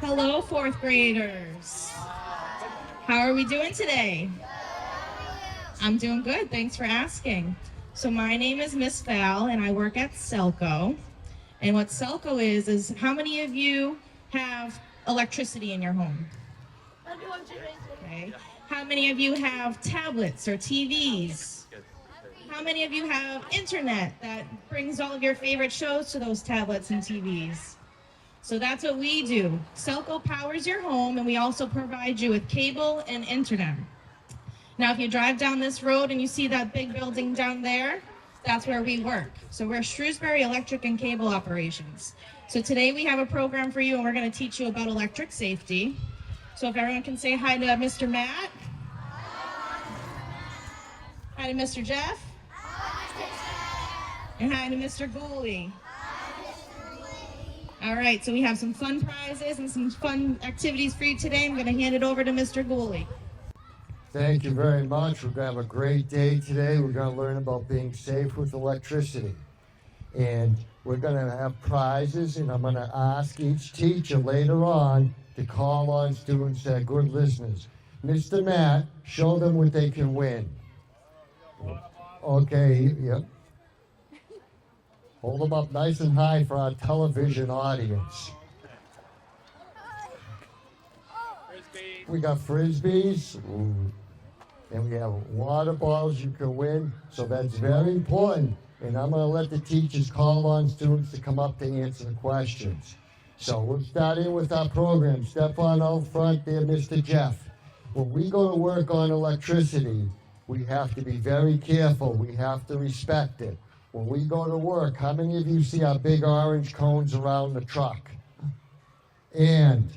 Hello, fourth graders. How are we doing today? I'm doing good. Thanks for asking. So my name is Miss Val, and I work at SELCO. And what SELCO is how many of you have electricity in your home? Okay. How many of you have tablets or TVs? How many of you have internet that brings all of your favorite shows to those tablets and TVs? So that's what we do. SELCO powers your home, and we also provide you with cable and internet. Now, if you drive down this road and you see that big building down there, that's where we work. So we're Shrewsbury Electric and Cable Operations. So today we have a program for you, and we're going to teach you about electric safety. So if everyone can say hi to Mr. Matt. Hi to Mr. Jeff. And hi to Mr. Gouley. All right, so we have some fun prizes and some fun activities for you today. I'm going to hand it over to Mr. Gouley. Thank you very much. We're going to have a great day today. We're going to learn about being safe with electricity. And we're going to have prizes, and I'm going to ask each teacher later on to call on students that are good listeners. Mr. Matt, show them what they can win. Okay, yep. Hold them up nice and high for our television audience. We got frisbees, and we have water bottles you can win, so that's very important. And I'm going to let the teachers call on students to come up to answer the questions. So we'll start in with our program. Step on out front there, Mr. Jeff. When we go to work on electricity, we have to be very careful. We have to respect it. When we go to work, how many of you see our big orange cones around the truck? And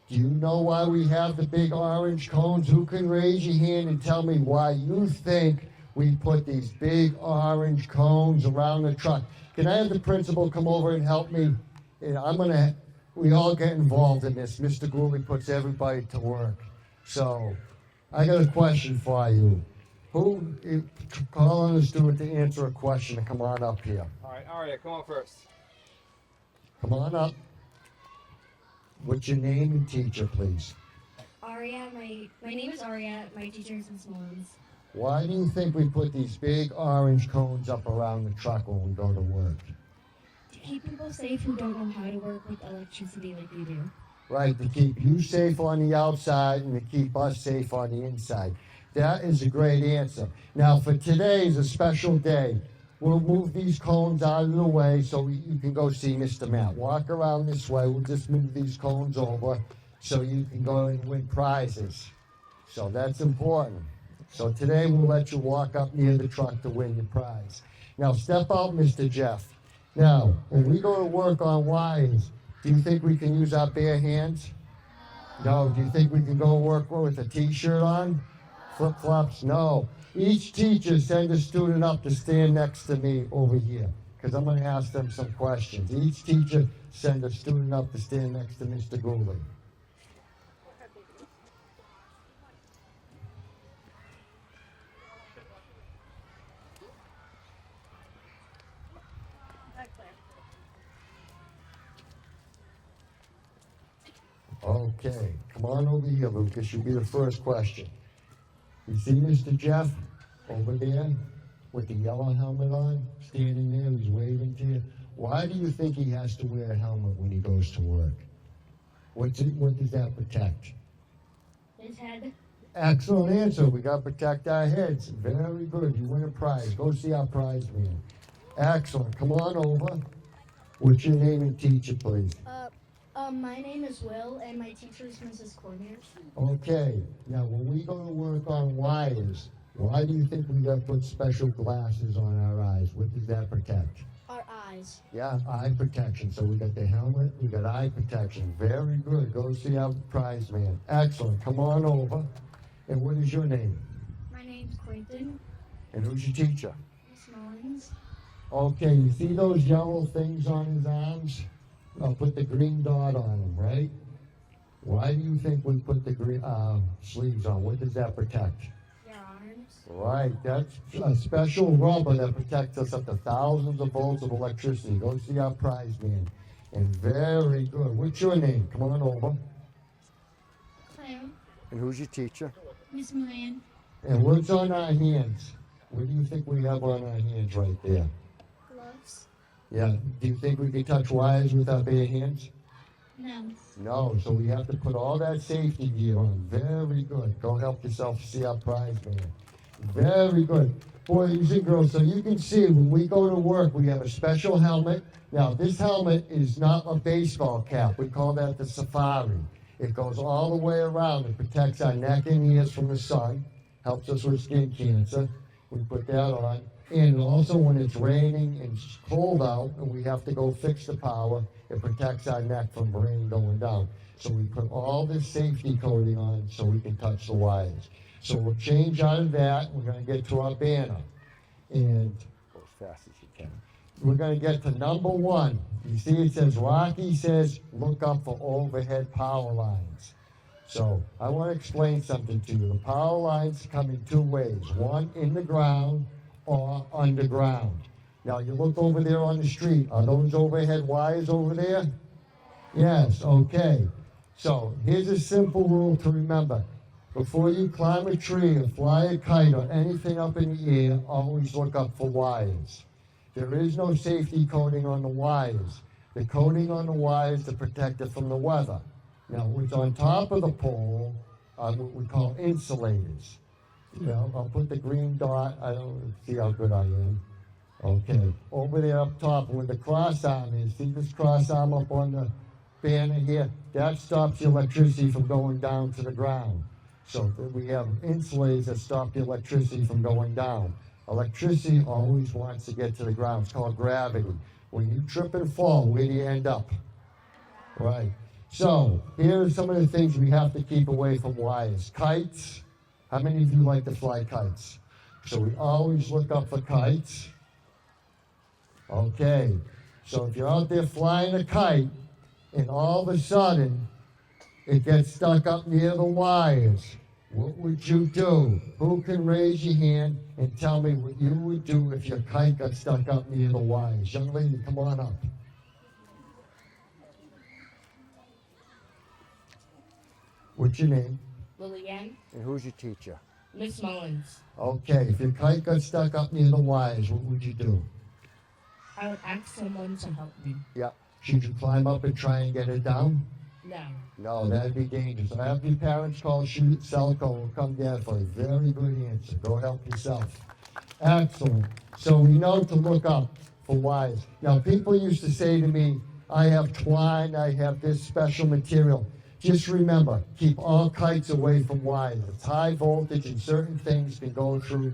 do you know why we have the big orange cones? Who can raise your hand and tell me why you think we put these big orange cones around the truck? Can I have the principal come over and help me? And we all get involved in this. Mr. Gouley puts everybody to work. So I got a question for you. Call on a student to answer a question and come on up here. All right, Aria, come on first. Come on up. What's your name and teacher, please? Aria, my name is Aria. My teacher is Miss Mullins. Why do you think we put these big orange cones up around the truck when we go to work? To keep people safe who don't know how to work with electricity like we do. Right, to keep you safe on the outside and to keep us safe on the inside. That is a great answer. Now, for today is a special day. We'll move these cones out of the way so you can go see Mr. Matt. Walk around this way. We'll just move these cones over so you can go and win prizes. So that's important. So today we'll let you walk up near the truck to win your prize. Now, step out, Mr. Jeff. Now, when we go to work on wires, do you think we can use our bare hands? No. Do you think we can go work with a T-shirt on? Flip-flops? No. Each teacher send a student up to stand next to me over here, because I'm going to ask them some questions. Each teacher send a student up to stand next to Mr. Gouley. Okay, come on over here, Lucas. You'll be the first question. You see Mr. Jeff over there with the yellow helmet on, standing there, he's waving to you. Why do you think he has to wear a helmet when he goes to work? What does that protect? His head. Excellent answer. We got to protect our heads. Very good. You win a prize. Go see our prize man. Excellent. Come on over. What's your name and teacher, please? My name is Will, and my teacher is Mrs. Cormier. Okay. Now, when we go to work on wires, why do you think we got to put special glasses on our eyes? What does that protect? Our eyes. Yeah, eye protection. So we got the helmet, we got eye protection. Very good. Go see our prize man. Excellent. Come on over. And what is your name? My name's Quentin. And who's your teacher? Miss Mullins. Okay, you see those yellow things on his arms? I'll put the green dot on him, right? Why do you think we put the green sleeves on? What does that protect? Your arms. Right, that's a special rubber that protects us up to thousands of volts of electricity. Go see our prize man. And very good. What's your name? Come on over. Claire, And who's your teacher? Miss Moran, And what's on our hands? What do you think we have on our hands right there? gloves. Yeah. Do you think we can touch wires with our bare hands? No. No. So we have to put all that safety gear on. Very good. Go help yourself see our prize, man. Very good. Boys and girls, so you can see when we go to work, we have a special helmet. Now, this helmet is not a baseball cap. We call that the safari. It goes all the way around. It protects our neck and ears from the sun, helps us with skin cancer. We put that on. And also when it's raining and it's cold out and we have to go fix the power, it protects our neck from rain going down. So we put all this safety coating on so we can touch the wires. So we'll change out of that. We're going to get to our banner. And go as fast as you can. We're going to get to number 1. You see it says, Rocky says, look up for overhead power lines. So I want to explain something to you. The power lines come in 2 ways. One in the ground or underground. Now you look over there on the street. Are those overhead wires over there? Yes, okay. So here's a simple rule to remember. Before you climb a tree or fly a kite or anything up in the air, always look up for wires. There is no safety coating on the wires. The coating on the wires to protect it from the weather. Now, what's on top of the pole are what we call insulators. You know, I'll put the green dot. I don't see how good I am. Okay. Over there up top where the cross arm is, see this cross arm up on the banner here? That stops the electricity from going down to the ground. So we have insulators that stop the electricity from going down. Electricity always wants to get to the ground. It's called gravity. When you trip and fall, where do you end up? Right. So here are some of the things we have to keep away from wires. Kites. How many of you like to fly kites? So we always look up for kites. Okay. So if you're out there flying a kite and all of a sudden it gets stuck up near the wires, what would you do? Who can raise your hand and tell me what you would do if your kite got stuck up near the wires? Young lady, come on up. What's your name? Lillian, And who's your teacher? Miss Mullins. Okay, if your kite got stuck up near the wires, what would you do? I would ask someone to help me. Yeah. Should you climb up and try and get it down? No. No, that'd be dangerous. I have your parents call SELCO. We'll come down for a very good answer. Go help yourself. Excellent. So we know to look up for wires. Now, people used to say to me, I have twine, I have this special material. Just remember, keep all kites away from wires. It's high voltage and certain things can go through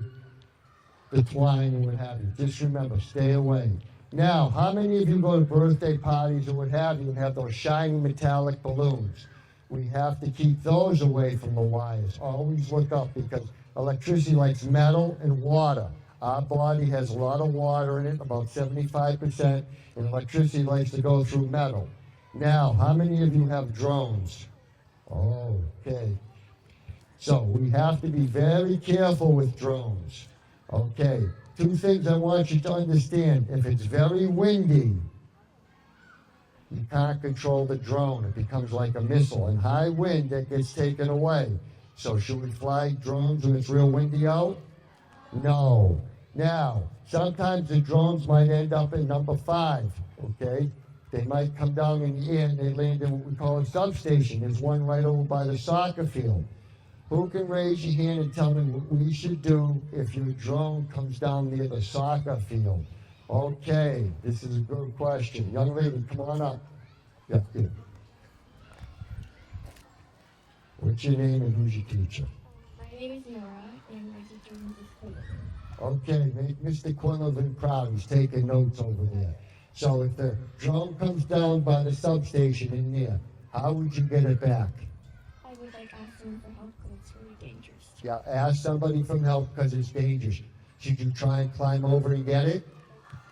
the twine and what have you. Just remember, stay away. Now, how many of you go to birthday parties or what have you and have those shiny metallic balloons? We have to keep those away from the wires. Always look up because electricity likes metal and water. Our body has a lot of water in it, about 75%, and electricity likes to go through metal. Now, how many of you have drones? Oh, okay. So we have to be very careful with drones. Okay. 2 things I want you to understand. If it's very windy, you can't control the drone. It becomes like a missile. In high wind, that gets taken away. So should we fly drones when it's real windy out? No. Now, sometimes the drones might end up in number 5, okay? They might come down in the air and they land in what we call a substation. There's one right over by the soccer field. Who can raise your hand and tell me what we should do if your drone comes down near the soccer field? Okay, this is a good question. Young lady, come on up. Yeah, here. What's your name and who's your teacher? My name is Nora, and my teacher is Mrs. Quinn. Okay, make Mr. Quinlivan proud. He's taking notes over there. So if the drone comes down by the substation in there, how would you get it back? I would ask someone for help because it's really dangerous. Yeah, ask somebody for help because it's dangerous. Should you try and climb over and get it?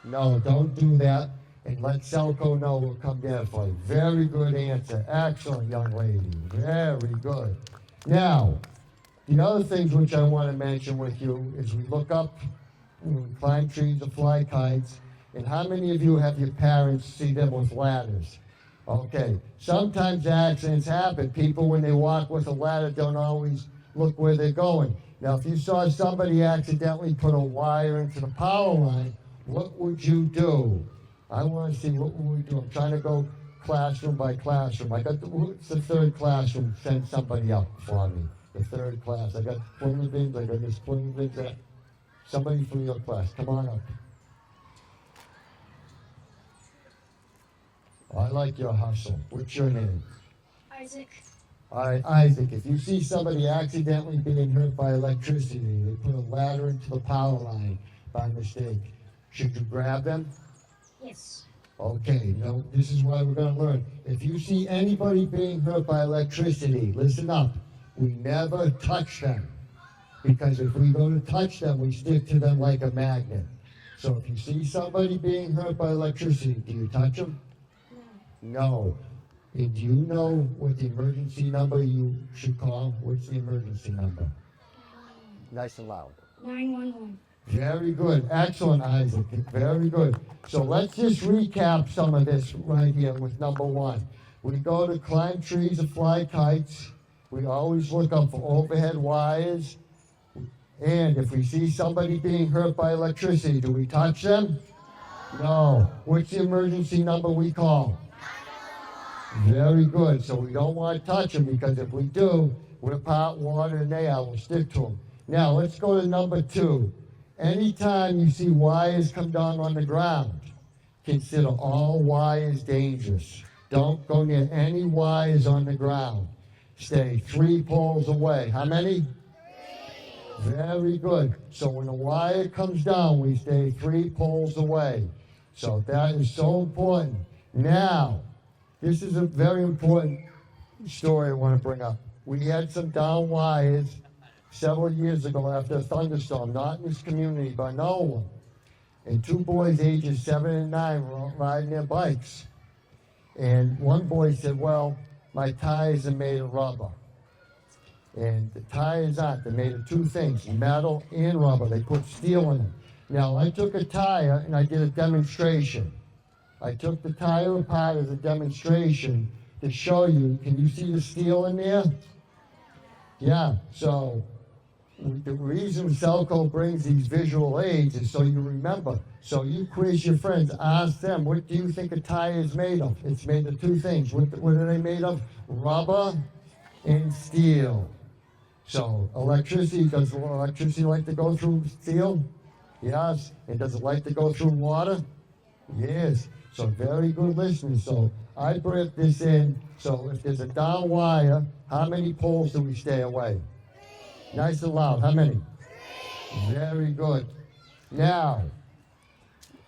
No, don't do that. And let SELCO know we'll come down for you. Very good answer. Excellent, young lady. Very good. Now, the other things which I want to mention with you is we look up, when we climb trees or fly kites, And how many of you have your parents see them with ladders? Okay, sometimes accidents happen. People, when they walk with a ladder, don't always look where they're going. Now, if you saw somebody accidentally put a wire into the power line, what would you do? I want to see what would we do. I'm trying to go classroom by classroom. I got what's the third classroom? Send somebody up for me. The third class. I got Plymouthins. I got Miss Plymouthins. Somebody from your class, come on up. I like your hustle. What's your name? Isaac. All right, Isaac, if you see somebody accidentally being hurt by electricity, they put a ladder into the power line by mistake, should you grab them? Yes. Okay, no, this is what we're going to learn. If you see anybody being hurt by electricity, listen up. We never touch them. Because if we go to touch them, we stick to them like a magnet. So if you see somebody being hurt by electricity, do you touch them? No. And do you know what the emergency number you should call? What's the emergency number? Nice and loud. 911. Very good. Excellent, Isaac. Very good. So let's just recap some of this right here with number one. We go to climb trees or fly kites. We always look up for overhead wires. And if we see somebody being hurt by electricity, do we touch them? No. What's the emergency number we call? Very good. So we don't want to touch them, because if we do, we're pot, water, and they are. We'll stick to them. Now, let's go to number two. Anytime you see wires come down on the ground, consider all wires dangerous. Don't go near any wires on the ground. Stay 3 poles away. How many? 3. Very good. So when a wire comes down, we stay 3 poles away. So that is so important. Now, this is a very important story I want to bring up. We had some down wires several years ago after a thunderstorm, not in this community, but another one. And 2 boys ages 7 and 9 were riding their bikes. And one boy said, well, my tires are made of rubber. And the tires aren't. They're made of 2 things, metal and rubber. They put steel in them. Now, I took a tire and I did a demonstration. I took the tire apart as a demonstration to show you. Can you see the steel in there? Yeah, so the reason SELCO brings these visual aids is so you remember. So you quiz your friends, ask them, what do you think a tire is made of? It's made of 2 things. What are they made of? Rubber and steel. So electricity, does electricity like to go through steel? Yes. And does it like to go through water? Yes. So very good listening. So I brought this in. So if there's a down wire, how many poles do we stay away? 3. Nice and loud. How many? 3. Very good. Now,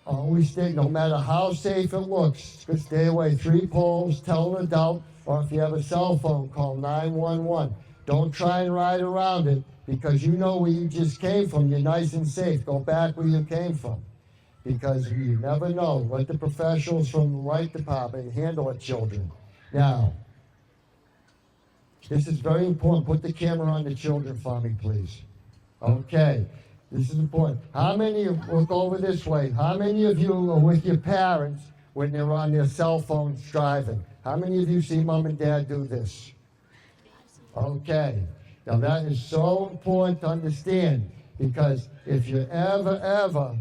always stay, no matter how safe it looks, just stay away. 3 poles, tell an adult, or if you have a cell phone, call 911. Don't try and ride around it, because you know where you just came from. You're nice and safe. Go back where you came from, because you never know. Let the professionals from the light department handle it, children. Now, this is very important. Put the camera on the children for me, please. Okay, this is important. How many, look over this way, how many of you are with your parents when they're on their cell phones driving? How many of you see mom and dad do this? Okay, now that is so important to understand, because if you're ever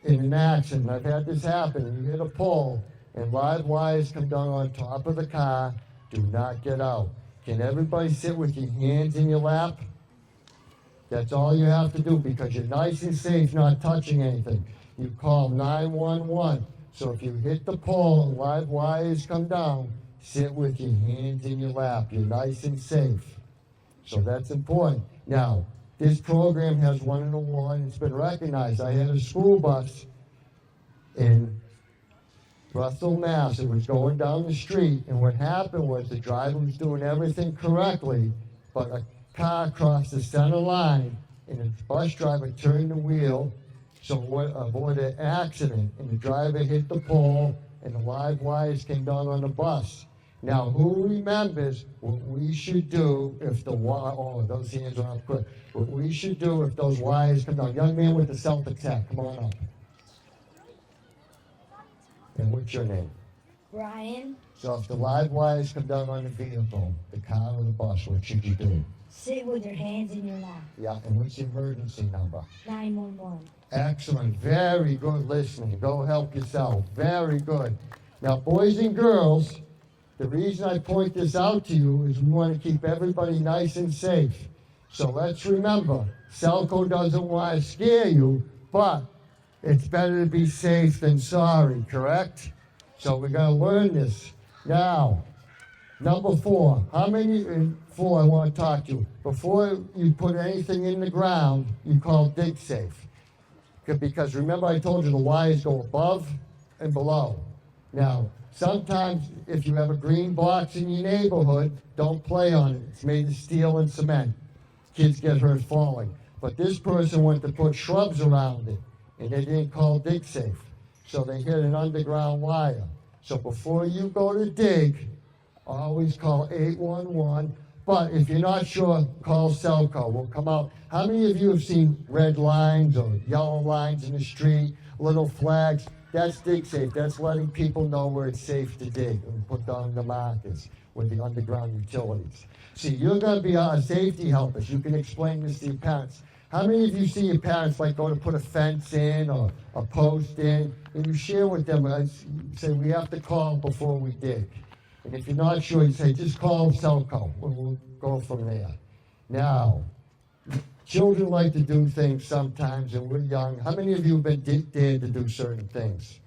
in an accident, I've had this happen, you hit a pole and live wires come down on top of the car, do not get out. Can everybody sit with your hands in your lap? That's all you have to do, because you're nice and safe, not touching anything. You call 911. So if you hit the pole and live wires come down, sit with your hands in your lap. You're nice and safe. So that's important. Now, this program has won an award. It's been recognized. I had a school bus in Russell, Mass. It was going down the street, and what happened was the driver was doing everything correctly, but a car crossed the center line, and the bus driver turned the wheel, so avoided an accident, and the driver hit the pole, and the live wires came down on the bus. Now, who remembers what we should do if the those hands are up quick. What we should do if those wires come down. Young man with the Celtics hat, come on up. And what's your name? Brian, So if the live wires come down on the vehicle, the car or the bus, what should you do? sit with your hands in your lap. Yeah, and what's the emergency number? 911. Excellent, very good listening. Go help yourself, very good. Now, boys and girls, the reason I point this out to you is we want to keep everybody nice and safe. So let's remember, SELCO doesn't want to scare you, but it's better to be safe than sorry, correct? So we're going to learn this. Now, number 4, how many, 4 I want to talk to you. Before you put anything in the ground, you call dig safe. Because remember I told you the wires go above and below. Now, sometimes if you have a green box in your neighborhood, don't play on it. It's made of steel and cement. Kids get hurt falling. But this person went to put shrubs around it, and they didn't call dig safe. So they hit an underground wire. So before you go to dig, always call 811. But if you're not sure, call SELCO. We'll come out. How many of you have seen red lines or yellow lines in the street, little flags? That's dig safe. That's letting people know where it's safe to dig and put down the markers with the underground utilities. See, you're going to be our safety helpers. You can explain this to your parents. How many of you see your parents like go to put a fence in or a post in, and you share with them, say, we have to call before we dig. And if you're not sure, you say, just call SELCO. We'll go from there. Now, children like to do things sometimes, and we're young. How many of you have been dared to do certain things?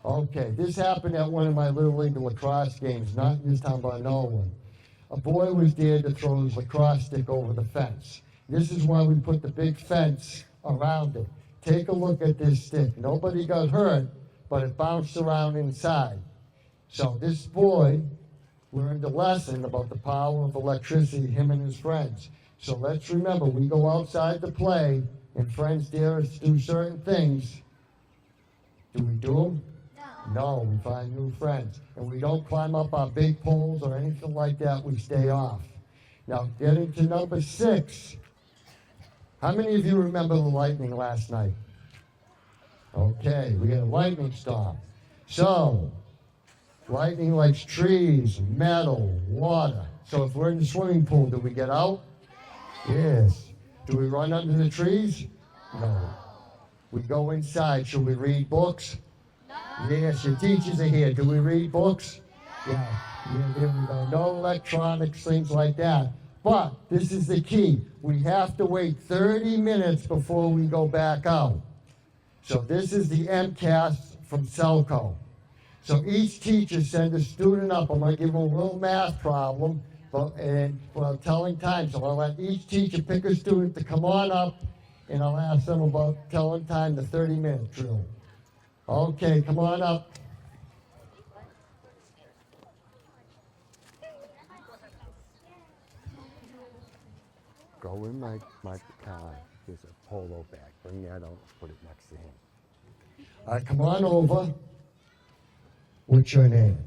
Okay, this happened at one of my Little League lacrosse games, not in this town, but another one. A boy was dared to throw his lacrosse stick over the fence. This is why we put the big fence around it. Take a look at this stick. Nobody got hurt, but it bounced around inside. So this boy learned a lesson about the power of electricity, him and his friends. So let's remember, we go outside to play, and friends dare us to do certain things. Do we do them? No, we find new friends. And we don't climb up our big poles or anything like that, we stay off. Now, getting to number 6. How many of you remember the lightning last night? Okay, we had a lightning storm. So, lightning likes trees, metal, water. So if we're in the swimming pool, do we get out? Yes. Do we run under the trees? No. We go inside. Should we read books? Yes, your teachers are here. Do we read books? Yeah, there we go. No electronics, things like that. But this is the key. We have to wait 30 minutes before we go back out. So this is the MCAS from SELCO. So each teacher sends a student up. I'm going to give them a little math problem and telling time. So I'll let each teacher pick a student to come on up, and I'll ask them about telling time, the 30-minute drill. Okay, come on up. Go in my car. There's a polo bag. Bring that out. Put it next to him. All right, come on over. What's your name?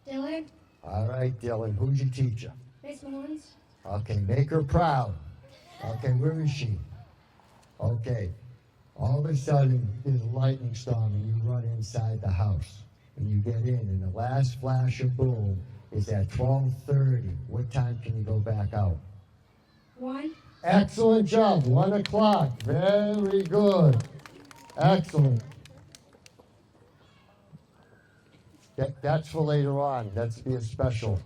Dylan, All right, Dylan. Who's your teacher? Miss Mullins, Okay, make her proud. Okay, where is she? Okay. All of a sudden, there's a lightning storm, and you run inside the house. And you get in, and the last flash of boom is at 12:30. What time can you go back out? 1. Excellent job. 1 o'clock. Very good. Excellent. That's for later on. That's be a special.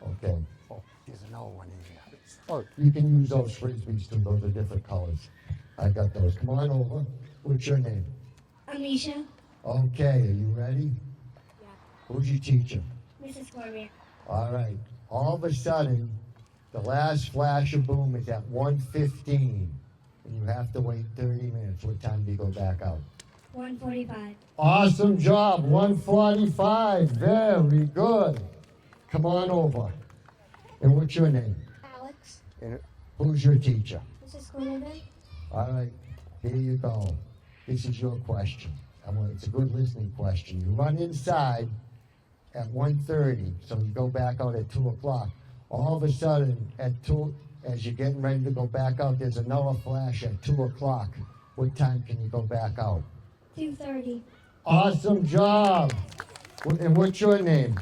Okay. Oh, there's another one in here. Oh, you can use those frisbees too. Those are different colors. I got those. Come on over. What's your name? Amisha, Okay. Are you ready? Yeah. Who's your teacher? Mrs. Cormier, All right. All of a sudden, the last flash of boom is at 1:15, and you have to wait 30 minutes. What time do you go back out? 1:45. Awesome job. 1:45. Very good. Come on over. And what's your name? Alex, And Who's your teacher? Mrs. Cormier, All right. Here you go. This is your question. It's a good listening question. You run inside at 1:30, so you go back out at 2 o'clock. All of a sudden, at 2, as you're getting ready to go back out, there's another flash at 2 o'clock. What time can you go back out? 2:30. Awesome job. And what's your name?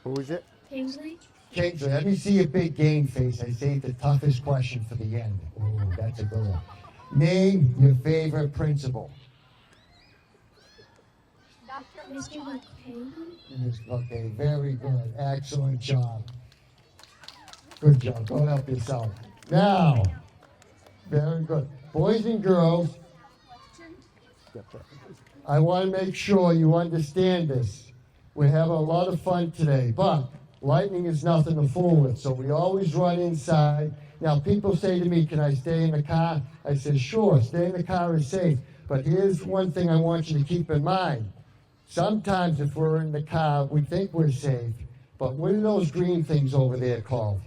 Who is it? Kingsley? Kingsley, let me see your big game face. I saved the toughest question for the end. Oh, that's a good one. Name your favorite principal. Mr. McCain? Okay, very good. Excellent job. Good job. Go help yourself. Now, very good. Boys and girls, I want to make sure you understand this. We're having a lot of fun today, but lightning is nothing to fool with, so we always run inside. Now, people say to me, can I stay in the car? I say, sure, stay in the car is safe. But here's one thing I want you to keep in mind. Sometimes if we're in the car, we think we're safe, but what are those green things over there called?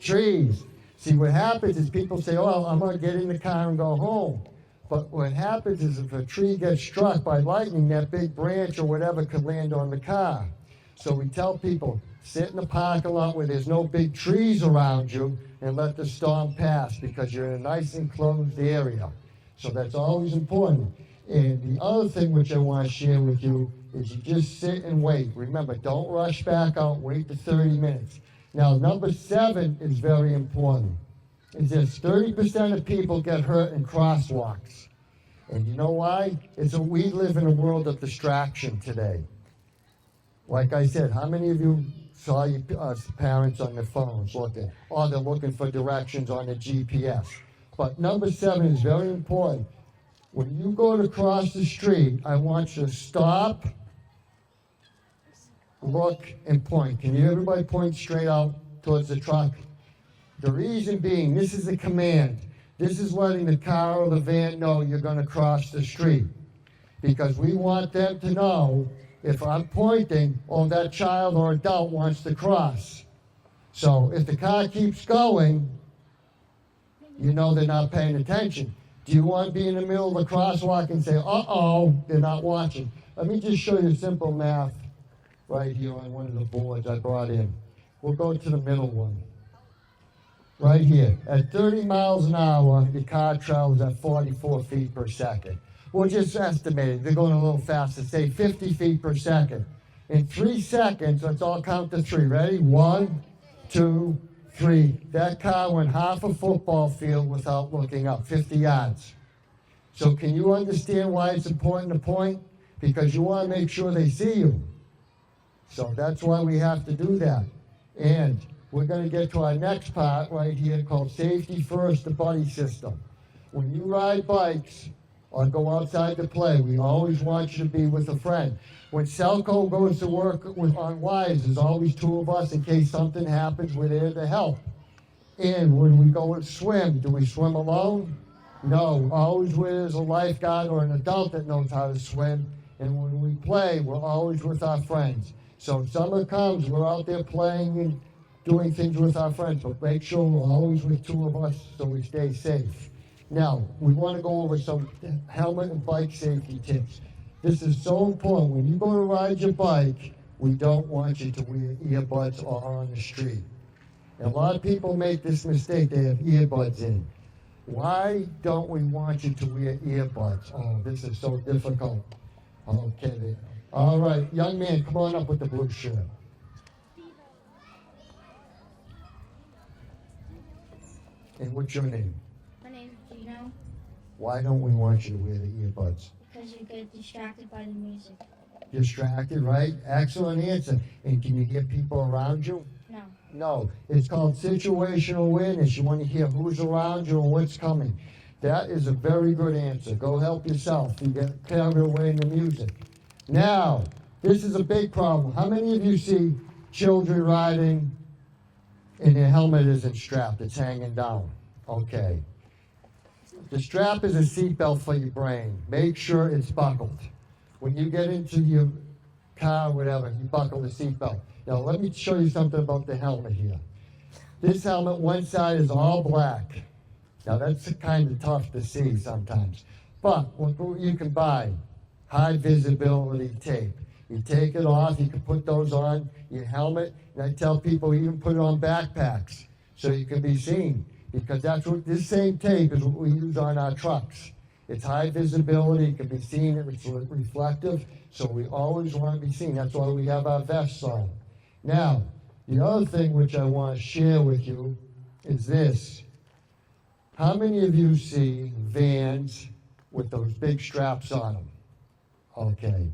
Trees. See, what happens is people say, oh, I'm going to get in the car and go home. But what happens is if a tree gets struck by lightning, that big branch or whatever could land on the car. So we tell people, sit in the parking lot where there's no big trees around you and let the storm pass because you're in a nice enclosed area. So that's always important. And the other thing which I want to share with you is you just sit and wait. Remember, don't rush back out, wait the 30 minutes. Now, number 7 is very important. Is this 30% of people get hurt in crosswalks. And you know why? We live in a world of distraction today. Like I said, how many of you saw your parents on their phones looking? Or they're looking for directions on the GPS. But number 7 is very important. When you go to cross the street, I want you to stop, look, and point. Can you everybody point straight out towards the truck? The reason being, this is a command. This is letting the car or the van know you're going to cross the street. Because we want them to know if I'm pointing, oh, that child or adult wants to cross. So if the car keeps going, you know they're not paying attention. Do you want to be in the middle of the crosswalk and say, uh-oh, they're not watching? Let me just show you simple math right here on one of the boards I brought in. We'll go to the middle one. Right here. At 30 miles an hour, the car travels at 44 feet per second. We'll just estimate it. They're going a little faster. Say 50 feet per second. In 3 seconds, let's all count to 3. Ready? 1, 2, 3. That car went half a football field without looking up, 50 yards. So can you understand why it's important to point? Because you want to make sure they see you. So that's why we have to do that. And we're going to get to our next part right here called Safety First, the buddy system. When you ride bikes or go outside to play, we always want you to be with a friend. When SELCO goes to work on wires, there's always 2 of us in case something happens. We're there to help. And when we go and swim, do we swim alone? No, always where there's a lifeguard or an adult that knows how to swim. And when we play, we're always with our friends. So if summer comes, we're out there playing and doing things with our friends, but make sure we're always with 2 of us so we stay safe. Now, we want to go over some helmet and bike safety tips. This is so important. When you go to ride your bike, we don't want you to wear earbuds or on the street. And a lot of people make this mistake. They have earbuds in. Why don't we want you to wear earbuds? Oh, this is so difficult. Okay. All right, young man, come on up with the blue shirt. And what's your name? My name's Gino. Why don't we want you to wear the earbuds? Because you get distracted by the music. Distracted, right? Excellent answer. And can you hear people around you? No. No. It's called situational awareness. You want to hear who's around you and what's coming. That is a very good answer. Go help yourself. You get carried away in the music. Now, this is a big problem. How many of you see children riding and their helmet isn't strapped? It's hanging down. Okay. The strap is a seatbelt for your brain. Make sure it's buckled. When you get into your car or whatever, you buckle the seatbelt. Now, let me show you something about the helmet here. This helmet, one side is all black. Now, that's kind of tough to see sometimes. But what you can buy, high visibility tape. You take it off, you can put those on your helmet, and I tell people even put it on backpacks so you can be seen, because that's what this same tape is what we use on our trucks. It's high visibility, it can be seen, it's reflective, so we always want to be seen. That's why we have our vests on. Now, the other thing which I want to share with you is this. How many of you see vans with those big straps on them? Okay,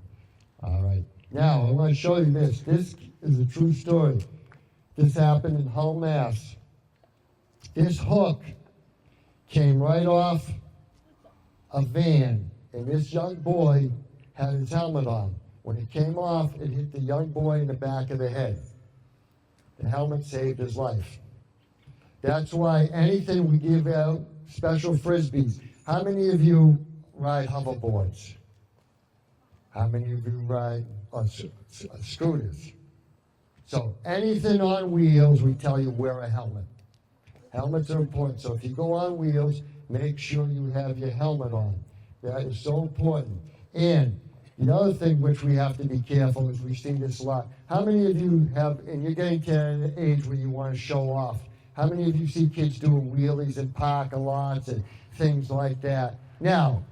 all right. Now, I want to show you this. This is a true story. This happened in Hull, Mass. This hook came right off a van, and this young boy had his helmet on. When it came off, it hit the young boy in the back of the head. The helmet saved his life. That's why anything we give out, special frisbees. How many of you ride hoverboards? How many of you ride scooters? So anything on wheels, we tell you wear a helmet. Helmets are important. So if you go on wheels, make sure you have your helmet on. That is so important. And the other thing which we have to be careful is we see this a lot. How many of you have, and you're getting to an age where you want to show off, how many of you see kids doing wheelies in parking lots and things like that? Now,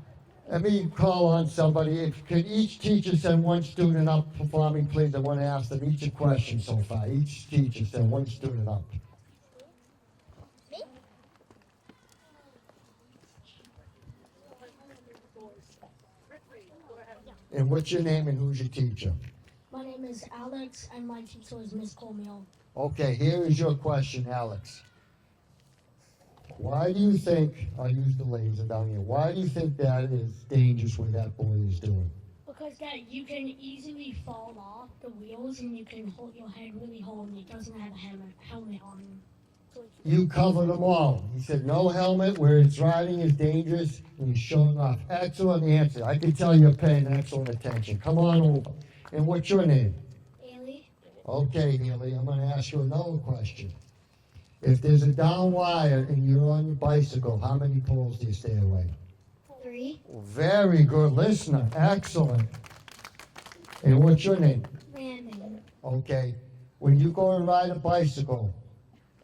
let me call on somebody. Could each teacher send one student up performing, please? I want to ask them each a question so far. Each teacher send one student up. And what's your name and who's your teacher? My name is Alex, and my teacher is Miss Colmeal. Okay, here is your question, Alex. Why do you think, I'll use the laser down here, why do you think that is dangerous what that boy is doing? Because that you can easily fall off the wheels, and you can hold your head really hard, and it doesn't have a helmet on. You covered them all. He said no helmet where it's riding is dangerous, and he's showing off. Excellent answer. I can tell you're paying excellent attention. Come on over. And what's your name? Haley? Okay, Haley, I'm going to ask you another question. If there's a down wire and you're on your bicycle, how many poles do you stay away? 3. Very good listener. Excellent. And what's your name? Landing. Okay. When you go and ride a bicycle,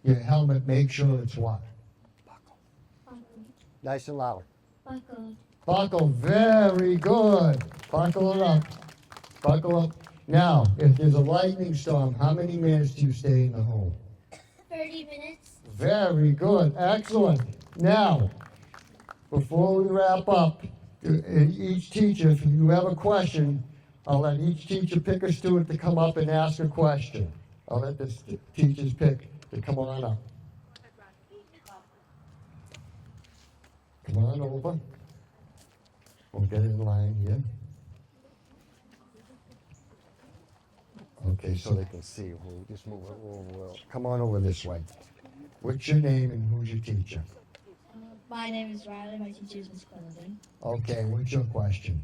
your helmet, make sure it's what? Buckle. Nice and loud. Buckle. Buckle. Very good. Buckle it up. Buckle up. Now, if there's a lightning storm, how many minutes do you stay in the home? 30 minutes. Very good. Excellent. Now, before we wrap up, each teacher, if you have a question, I'll let each teacher pick a student to come up and ask a question. I'll let the teachers pick to come on up. Come on over. We'll get in line here. Okay, so So they can see. We'll just move it over. come on over this way. What's your name and who's your teacher? My name is Riley. My teacher is Miss Cleveland. Okay, what's your question?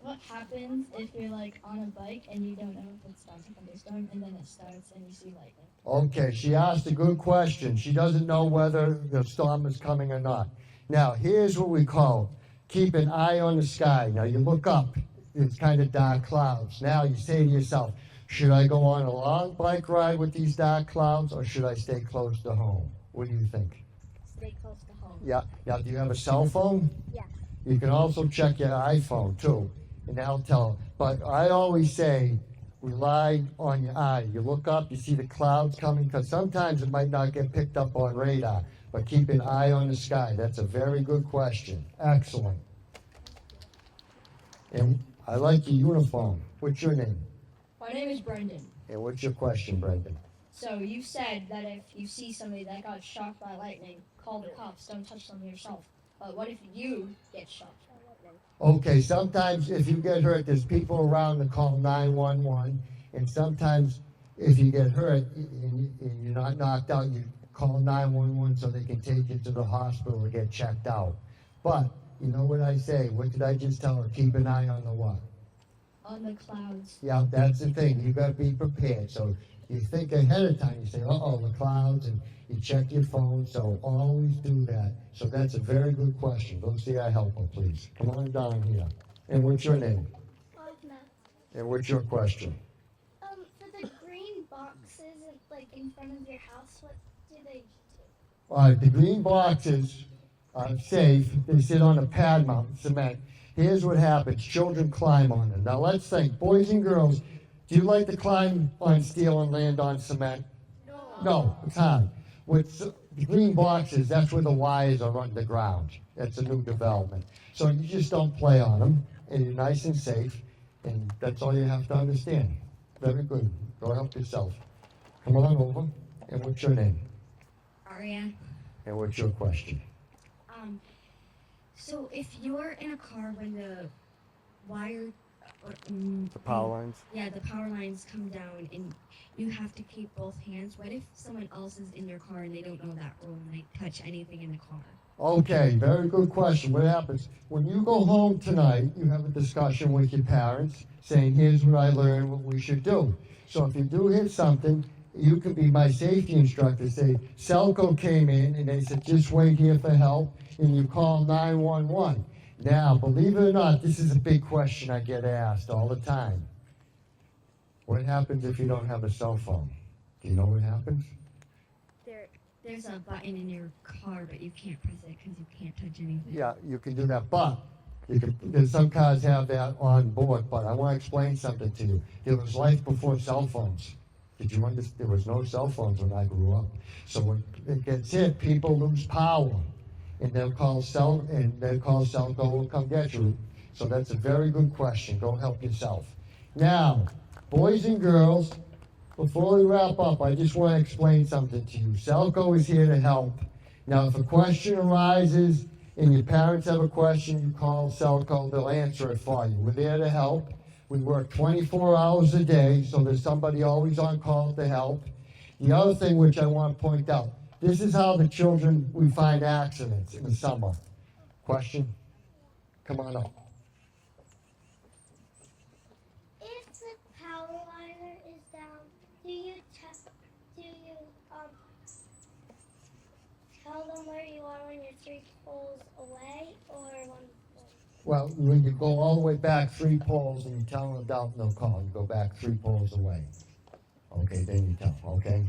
What happens if you're like on a bike and you don't know if it's about to thunderstorm, and then it starts and you see lightning? Okay, she asked a good question. She doesn't know whether the storm is coming or not. Now, here's what we call keep an eye on the sky. Now, you look up, it's kind of dark clouds. Now, you say to yourself, should I go on a long bike ride with these dark clouds, or should I stay close to home? What do you think? Stay close to home. Yeah. Now, do you have a cell phone? Yeah. You can also check your iPhone, too, and that'll tell. But I always say, rely on your eye. You look up, you see the clouds coming, because sometimes it might not get picked up on radar, but keep an eye on the sky. That's a very good question. Excellent. And I like your uniform. What's your name? My name is Brendan. And what's your question, Brendan? So you said that if you see somebody that got shocked by lightning, call the cops, don't touch them yourself. But what if you get shocked by lightning? Okay, sometimes if you get hurt, there's people around to call 911. And sometimes if you get hurt and you're not knocked out, you call 911 so they can take you to the hospital to get checked out. But, you know what I say? What did I just tell her? Keep an eye on the what? On the clouds. Yeah, that's the thing. You got to be prepared. So you think ahead of time. You say, uh-oh, the clouds, and you check your phone. So always do that. So that's a very good question. Go see our helper, please. Come on down here. And what's your name? And what's your question? For the green boxes, like in front of your house, what do they do? All right, the green boxes safe. They sit on a pad mount in cement. Here's what happens. Children climb on them. Now let's think, boys and girls, do you like to climb on steel and land on cement? No, it's hard. With the green boxes, that's where the wires are underground. That's a new development. So you just don't play on them, and you're nice and safe, and that's all you have to understand. Very good. Go help yourself. Come on over. And what's your name? Ariane. And what's your question? So if you're in a car when the wire, The power lines? yeah, the power lines come down and you have to keep both hands. What if someone else is in your car and they don't know that rule and they touch anything in the car? Okay, very good question. What happens? When you go home tonight, you have a discussion with your parents saying, here's what I learned, what we should do. So if you do hit something, you could be my safety instructor, say, SELCO came in and they said, just wait here for help, and you call 911. Now, believe it or not, this is a big question I get asked all the time. What happens if you don't have a cell phone? Do you know what happens? There's a button in your car, but you can't press it because you can't touch anything. Yeah, you can do that, but there's some cars have that on board, but I want to explain something to you. There was life before cell phones. Did you understand? There was no cell phones when I grew up. So when it gets hit, people lose power. And they'll call SELCO will come get you. So that's a very good question. Go help yourself. Now, boys and girls, before we wrap up, I just want to explain something to you. SELCO is here to help. Now, if a question arises and your parents have a question, you call SELCO, they'll answer it for you. We're there to help. We work 24 hours a day, so there's somebody always on call to help. The other thing which I want to point out, this is how the children, we find accidents in the summer. Question? Come on up. If the power liner is down, do you tell them where you are when you're 3 poles away, or when? Well, when you go all the way back 3 poles and you tell them down, they'll call. You go back 3 poles away. Okay, then you tell, okay?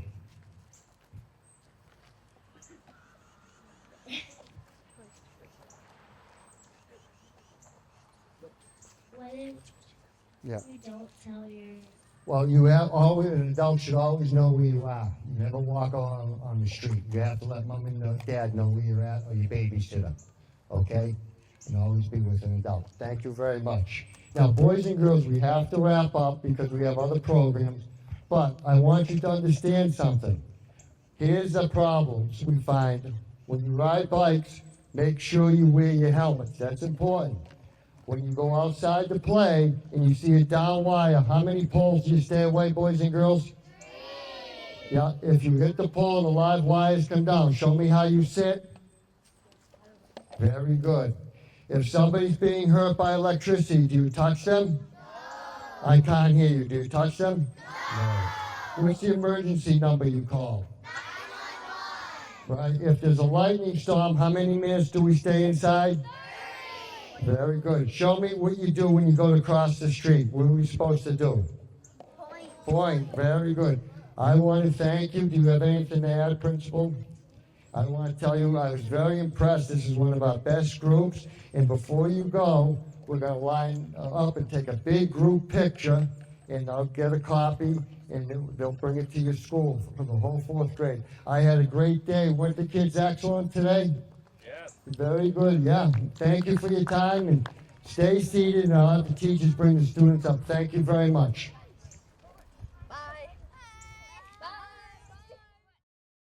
What if Yeah. you don't tell your? Well, an adult should always know where you are. You never walk on the street. You have to let mom and dad know where you're at, or your babysitter, okay? And always be with an adult. Thank you very much. Now, boys and girls, we have to wrap up because we have other programs, but I want you to understand something. Here's the problems we find. When you ride bikes, make sure you wear your helmets. That's important. When you go outside to play and you see a down wire, how many poles do you stay away, boys and girls? 3. Yeah, if you hit the pole and the live wires come down, show me how you sit. Very good. If somebody's being hurt by electricity, do you touch them? No. I can't hear you. Do you touch them? No. What's the emergency number you call? 911. Right. If there's a lightning storm, how many minutes do we stay inside? 30. Very good. Show me what you do when you go to cross the street. What are we supposed to do? Point. Very good. I want to thank you. Do you have anything to add, Principal? I want to tell you I was very impressed. This is one of our best groups. And before you go, we're going to line up and take a big group picture, and I'll get a copy, and they'll bring it to your school for the whole 4th grade. I had a great day. Weren't the kids excellent today? Yes. Very good, yeah. Thank you for your time, and stay seated, and I'll have the teachers bring the students up. Thank you very much.